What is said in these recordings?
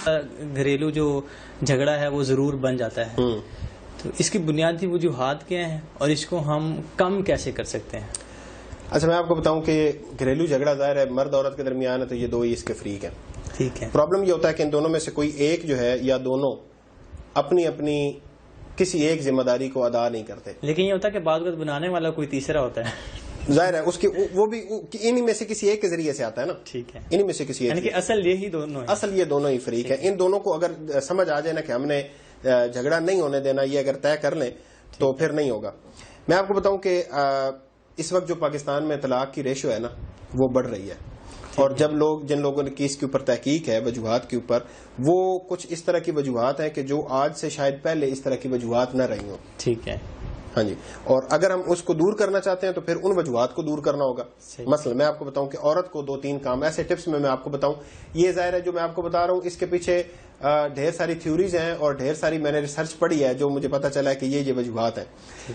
گھریلو جو جھگڑا ہے وہ ضرور بن جاتا ہے، تو اس کی بنیادی وجوہات کیا ہیں اور اس کو ہم کم کیسے کر سکتے ہیں؟ اچھا، میں آپ کو بتاؤں کہ گھریلو جھگڑا ظاہر ہے مرد عورت کے درمیان ہے، تو یہ دو ہی اس کے فریق ہیں. ٹھیک ہے. پرابلم یہ ہوتا ہے کہ ان دونوں میں سے کوئی ایک جو ہے یا دونوں اپنی اپنی کسی ایک ذمہ داری کو ادا نہیں کرتے. لیکن یہ ہوتا ہے کہ بعض وقت بنانے والا کوئی تیسرا ہوتا ہے. ظاہر ہے اس کی وہ بھی انہی میں سے کسی ایک کے ذریعے سے آتا ہے نا. ٹھیک ہے. انہی میں سے کسی ایک، یعنی کہ اصل یہی دونوں ہیں. اصل یہ دونوں ہی فریق ہیں. ان دونوں کو اگر سمجھ آ جائے نا کہ ہم نے جھگڑا نہیں ہونے دینا، یہ اگر طے کر لیں تو پھر نہیں ہوگا. میں آپ کو بتاؤں کہ اس وقت جو پاکستان میں طلاق کی ریشو ہے نا وہ بڑھ رہی ہے، اور جب جن لوگوں نے کی اس کے اوپر تحقیق ہے وجوہات کے اوپر، وہ کچھ اس طرح کی وجوہات ہیں کہ جو آج سے شاید پہلے اس طرح کی وجوہات نہ رہی ہوں. ٹھیک ہے. ہاں جی. اور اگر ہم اس کو دور کرنا چاہتے ہیں تو پھر ان وجوہات کو دور کرنا ہوگا. مثلا میں آپ کو بتاؤں کہ عورت کو 2-3 کام ایسے ٹپس میں آپ کو بتاؤں. یہ ظاہر ہے جو میں آپ کو بتا رہا ہوں اس کے پیچھے ڈھیر ساری تھیوریز ہیں اور ڈھیر ساری میں نے ریسرچ پڑھی ہے جو مجھے پتا چلا ہے کہ یہ وجوہات ہیں.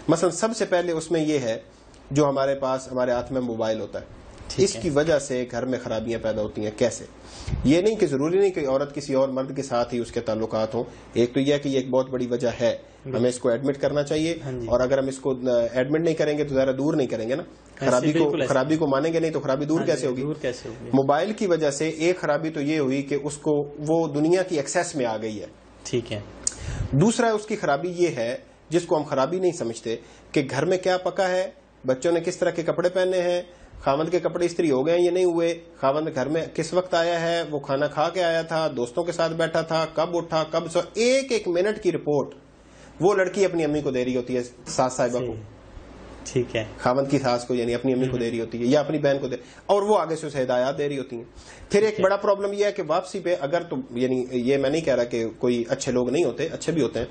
مثلا سب سے پہلے اس میں یہ ہے جو ہمارے پاس ہمارے ہاتھ میں موبائل ہوتا ہے، اس کی وجہ سے گھر میں خرابیاں پیدا ہوتی ہیں. کیسے؟ یہ نہیں کہ ضروری نہیں کہ عورت کسی اور مرد کے ساتھ ہی اس کے تعلقات ہوں. ایک تو یہ ہے کہ یہ ایک بہت بڑی وجہ ہے، ہمیں اس کو ایڈمٹ کرنا چاہیے. اور اگر ہم اس کو ایڈمٹ نہیں کریں گے تو ذرا دور نہیں کریں گے نا. خرابی کو مانیں گے نہیں تو خرابی دور کیسے ہوگی؟ موبائل کی وجہ سے ایک خرابی تو یہ ہوئی کہ اس کو وہ دنیا کی ایکسیس میں آ گئی ہے. ٹھیک ہے. دوسرا اس کی خرابی یہ ہے جس کو ہم خرابی نہیں سمجھتے کہ گھر میں کیا پکا ہے، بچوں نے کس طرح کے کپڑے پہنے ہیں، خاوند کے کپڑے استری ہو گئے ہیں یا نہیں ہوئے، خاوند گھر میں کس وقت آیا ہے، وہ کھانا کھا کے آیا تھا، دوستوں کے ساتھ بیٹھا تھا، کب اٹھا کب سو. ایک منٹ کی رپورٹ وہ لڑکی اپنی امی کو دے رہی ہوتی ہے، ساس صاحبہ کو. ٹھیک ہے. خاوند کی ساس کو یعنی اپنی امی کو دے رہی ہوتی ہے یا اپنی بہن کو اور وہ آگے سے اسے ہدایات دے رہی ہوتی ہیں. پھر ایک بڑا پرابلم یہ ہے کہ واپسی پہ اگر تو یعنی یہ میں نہیں کہہ رہا کہ کوئی اچھے لوگ نہیں ہوتے، اچھے بھی ہوتے ہیں.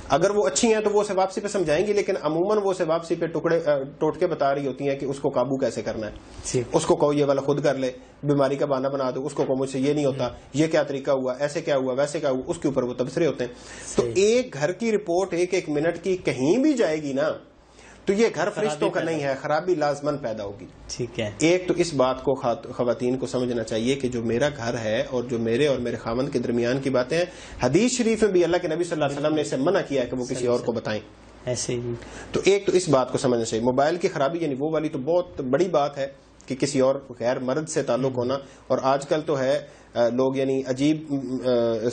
اگر وہ اچھی ہیں تو وہ اسے واپسی پہ سمجھائیں گی، لیکن عموماً وہ اسے واپسی پہ ٹوٹکے بتا رہی ہوتی ہیں کہ اس کو قابو کیسے کرنا ہے. اس کو کہو یہ والا خود کر لے، بیماری کا بہانہ بنا دو. اس کو کہو مجھ سے یہ نہیں ہوتا، یہ کیا طریقہ ہوا، ایسے کیا ہوا، ویسے کیا ہوا. اس کے اوپر وہ تبصرے ہوتے ہیں. تو ایک گھر کی رپورٹ ایک منٹ کی کہیں بھی جائے گی نا تو یہ گھر فرشتوں کا نہیں ہے، خرابی لازمن پیدا ہوگی. ٹھیک ہے. ایک تو اس بات کو خواتین کو سمجھنا چاہیے کہ جو میرا گھر ہے اور جو میرے اور میرے خاوند کے درمیان کی باتیں ہیں، حدیث شریف میں بھی اللہ کے نبی صلی اللہ علیہ وسلم نے اسے منع کیا ہے کہ وہ کسی اور کو بتائیں. ایسے ہی تو ایک تو اس بات کو سمجھنا چاہیے. موبائل کی خرابی یعنی وہ والی تو بہت بڑی بات ہے کہ کسی اور غیر مرد سے تعلق ہونا. اور آج کل تو ہے لوگ یعنی عجیب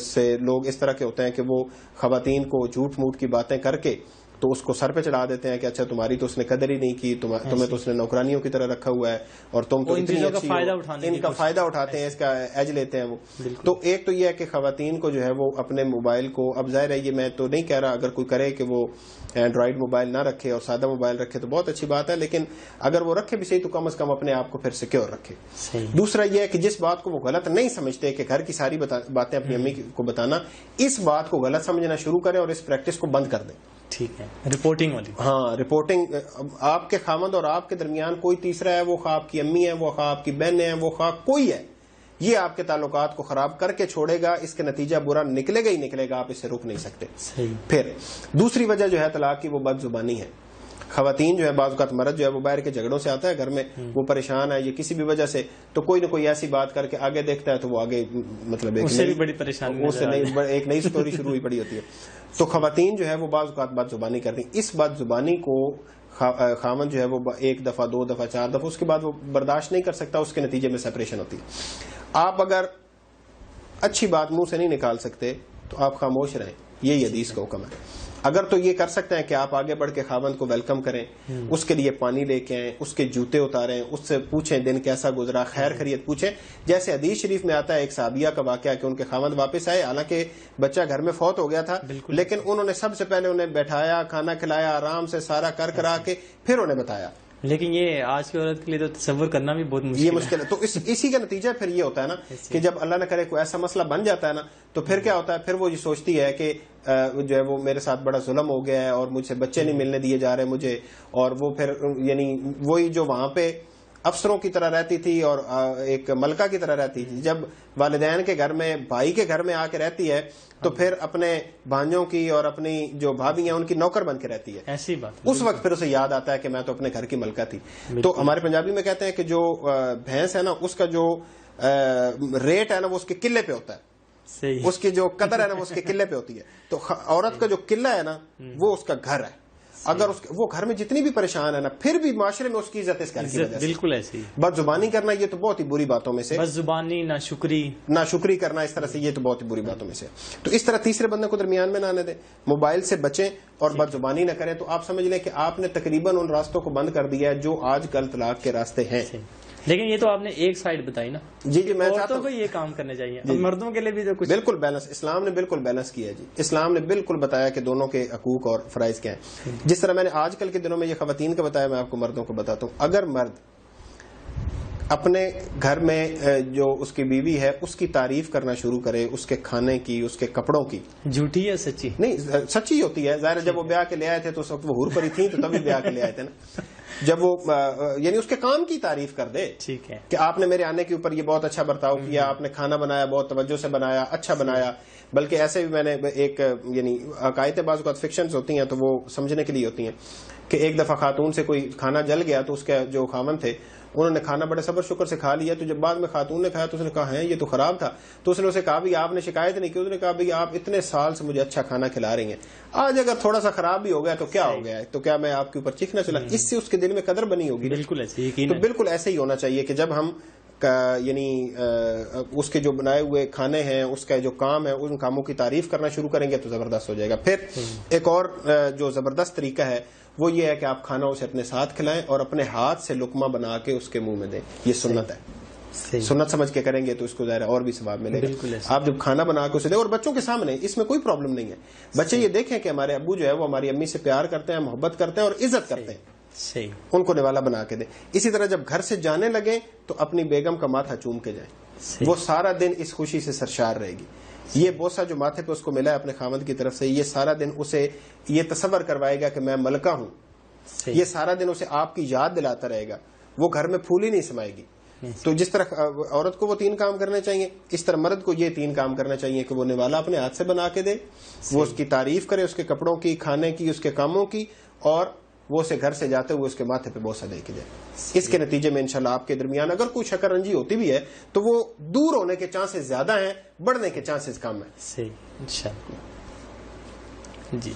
سے لوگ اس طرح کے ہوتے ہیں کہ وہ خواتین کو جھوٹ موٹ کی باتیں کر کے تو اس کو سر پہ چڑھا دیتے ہیں کہ اچھا تمہاری تو اس نے قدر ہی نہیں کی، تمہیں تو اس نے نوکرانیوں کی طرح رکھا ہوا ہے اور تم تو اتنی اچھی ہو. ان کا فائدہ اٹھاتے ہیں، اس کا ایج لیتے ہیں وہ. تو ایک تو یہ ہے کہ خواتین کو جو ہے وہ اپنے موبائل کو، اب ظاہر ہے یہ میں تو نہیں کہہ رہا اگر کوئی کرے کہ وہ اینڈرائڈ موبائل نہ رکھے اور سادہ موبائل رکھے تو بہت اچھی بات ہے، لیکن اگر وہ رکھے بھی صحیح تو کم از کم اپنے آپ کو پھر سیکیور رکھے. دوسرا یہ ہے کہ جس بات کو وہ غلط نہیں سمجھتے کہ گھر کی ساری باتیں اپنی امی کو بتانا، اس بات کو غلط سمجھنا شروع کریں اور اس پریکٹس کو بند کر دیں. ٹھیک ہے. رپورٹنگ والی. ہاں، رپورٹنگ. آپ کے خاوند اور آپ کے درمیان کوئی تیسرا ہے، وہ خواہ آپ کی امی ہے، وہ خواہ آپ کی بہنیں ہیں، وہ خواہ کوئی ہے، یہ آپ کے تعلقات کو خراب کر کے چھوڑے گا. اس کا نتیجہ برا نکلے گا ہی نکلے گا، آپ اسے روک نہیں سکتے. پھر دوسری وجہ جو ہے طلاق کی وہ بد زبانی ہے. خواتین جو ہے بعض اوقات مرد جو ہے وہ باہر کے جھگڑوں سے آتا ہے گھر میں، وہ پریشان ہے یہ کسی بھی وجہ سے، تو کوئی نہ کوئی ایسی بات کر کے آگے دیکھتا ہے تو وہ آگے مطلب ایک نئی سٹوری شروع ہوئی پڑی ہوتی ہے. تو خواتین جو ہے وہ بعض اوقات بد زبانی کرتی ہیں. اس بد زبانی کو خاوند جو ہے وہ 1 دفعہ 2 دفعہ 4 دفعہ اس کے بعد وہ برداشت نہیں کر سکتا، اس کے نتیجے میں سیپریشن ہوتی ہے. آپ اگر اچھی بات منہ سے نہیں نکال سکتے تو آپ خاموش رہیں، یہی حدیث کا حکم ہے. اگر تو یہ کر سکتے ہیں کہ آپ آگے بڑھ کے خاوند کو ویلکم کریں، اس کے لیے پانی لے کے آئیں، اس کے جوتے اتاریں، اس سے پوچھیں دن کیسا گزرا، خیر خیریت پوچھیں. جیسے حدیث شریف میں آتا ہے ایک صحابیہ کا واقعہ کہ ان کے خاوند واپس آئے، حالانکہ بچہ گھر میں فوت ہو گیا تھا، لیکن انہوں نے سب سے پہلے انہیں بیٹھایا، کھانا کھلایا، آرام سے سارا کرا کے پھر انہیں بتایا. لیکن یہ آج کی عورت کے لیے تو تصور کرنا بھی بہت مشکل ہے. تو اسی کا نتیجہ پھر یہ ہوتا ہے نا کہ جب اللہ نہ کرے کوئی ایسا مسئلہ بن جاتا ہے نا تو پھر کیا ہوتا ہے، پھر وہ یہ سوچتی ہے کہ جو ہے وہ میرے ساتھ بڑا ظلم ہو گیا ہے اور مجھ سے بچے نہیں ملنے دیے جا رہے مجھے. اور وہ پھر یعنی وہی جو وہاں پہ افسروں کی طرح رہتی تھی اور ایک ملکہ کی طرح رہتی تھی، جب والدین کے گھر میں، بھائی کے گھر میں آ کے رہتی ہے تو پھر اپنے بھانجوں کی اور اپنی جو بھابھی ہیں ان کی نوکر بن کے رہتی ہے. ایسی بات اس وقت پھر اسے یاد آتا ہے کہ میں تو اپنے گھر کی ملکہ تھی. تو ہمارے پنجابی میں کہتے ہیں کہ جو بھینس ہے نا اس کا جو ریٹ ہے نا وہ اس کے قلعے پہ ہوتا ہے. صحیح. اس کی جو قدر ہے نا وہ اس کے قلے پہ ہوتی ہے. تو عورت کا جو قلہ ہے نا وہ اس کا گھر ہے. اگر وہ گھر میں جتنی بھی پریشان ہے نا پھر بھی معاشرے میں اس کی عزت اس گھر کی وجہ سے. بالکل ایسے ہی. بد زبانی کرنا یہ تو بہت ہی بری باتوں میں سے. بد زبانی، ناشکری کرنا اس طرح سے یہ تو بہت ہی بری باتوں میں سے. تو اس طرح تیسرے بندے کو درمیان میں نہ آنے دیں. موبائل سے بچیں اور بد زبانی نہ کریں. تو آپ سمجھ لیں کہ آپ نے تقریباً ان راستوں کو بند کر دیا ہے جو آج کل طلاق کے راستے ہیں. لیکن یہ تو آپ نے ایک سائڈ بتائی نا. جی میں چاہتا عورتوں ہوں کو یہ کام کرنے چاہیے، مردوں کے لیے بھی تو کچھ. بالکل بیلنس، اسلام نے بالکل بیلنس کیا ہے جی. اسلام نے بالکل بتایا کہ دونوں کے حقوق اور فرائض کیا ہیں. جس طرح میں نے آج کل کے دنوں میں یہ خواتین کا بتایا، میں آپ کو مردوں کو بتاتا ہوں. اگر مرد اپنے گھر میں جو اس کی بیوی ہے اس کی تعریف کرنا شروع کرے، اس کے کھانے کی، اس کے کپڑوں کی. جھوٹی یا سچی؟ نہیں، سچی ہوتی ہے. ظاہر جب وہ بیاہ کے لے آئے تھے تو اس وقت وہ حور پری تھیں تو تبھی بیاہ کے لے آئے تھے نا. جب وہ یعنی اس کے کام کی تعریف کر دے. ٹھیک ہے کہ آپ نے میرے آنے کے اوپر یہ بہت اچھا برتاؤ کیا، آپ نے کھانا بنایا بہت توجہ سے بنایا، اچھا بنایا. بلکہ ایسے بھی میں نے ایک یعنی عقائد بعض اوقات فکشنز ہوتی ہیں تو وہ سمجھنے کے لیے ہوتی ہیں کہ ایک دفعہ خاتون سے کوئی کھانا جل گیا تو اس کے جو خاوند تھے انہوں نے کھانا بڑے صبر شکر سے کھا لیا. تو جب بعد میں خاتون نے کھایا تو اس نے کہا ہے یہ تو خراب تھا. تو اس نے اسے کہا بھی آپ نے شکایت نہیں کی. اس نے کہا بھی آپ اتنے سال سے مجھے اچھا کھانا کھلا رہی ہیں، آج اگر تھوڑا سا خراب بھی ہو گیا تو کیا ہو گیا ہے، تو کیا میں آپ کے اوپر چیخنا چلا؟ اس سے اس کے دل میں قدر بنی ہوگی. بالکل ایسے. تو بالکل ایسے ہی ہونا چاہیے کہ جب ہم یعنی اس کے جو بنائے ہوئے کھانے ہیں، اس کا جو کام ہے، ان کاموں کی تعریف کرنا شروع کریں گے تو زبردست ہو جائے گا. پھر ایک اور جو زبردست طریقہ ہے وہ یہ ہے کہ آپ کھانا اسے اپنے ساتھ کھلائیں اور اپنے ہاتھ سے لقمہ بنا کے اس کے منہ میں دیں. یہ سنت ہے. سنت سمجھ کے کریں گے تو اس کو ظاہر اور بھی ثواب ملے گا. آپ جب کھانا بنا کے اسے دیں اور بچوں کے سامنے، اس میں کوئی پرابلم نہیں ہے. بچے یہ دیکھیں کہ ہمارے ابو جو ہے وہ ہماری امی سے پیار کرتے ہیں، محبت کرتے ہیں اور عزت کرتے ہیں. ان کو نوالا بنا کے دیں. اسی طرح جب گھر سے جانے لگیں تو اپنی بیگم کا ماتھا چوم کے جائیں. وہ سارا دن اس خوشی سے سرشار رہے گی. یہ بوسہ جو ماتھے پہ اس کو ملا ہے اپنے خاوند کی طرف سے، یہ سارا دن اسے یہ تصور کروائے گا کہ میں ملکہ ہوں. یہ سارا دن اسے آپ کی یاد دلاتا رہے گا. وہ گھر میں پھول ہی نہیں سمائے گی. تو جس طرح عورت کو وہ 3 کام کرنے چاہیے، اس طرح مرد کو یہ 3 کام کرنا چاہیے کہ وہ نوالا اپنے ہاتھ سے بنا کے دے، وہ اس کی تعریف کرے، اس کے کپڑوں کی، کھانے کی، اس کے کاموں کی، اور وہ اسے گھر سے جاتے ہوئے اس کے ماتھے پہ بوسہ دے کے جائے. اس کے نتیجے میں انشاءاللہ آپ کے درمیان اگر کوئی شکر رنجی ہوتی بھی ہے تو وہ دور ہونے کے چانسز زیادہ ہیں، بڑھنے کے چانسز کم ہیں. صحیح انشاءاللہ. جی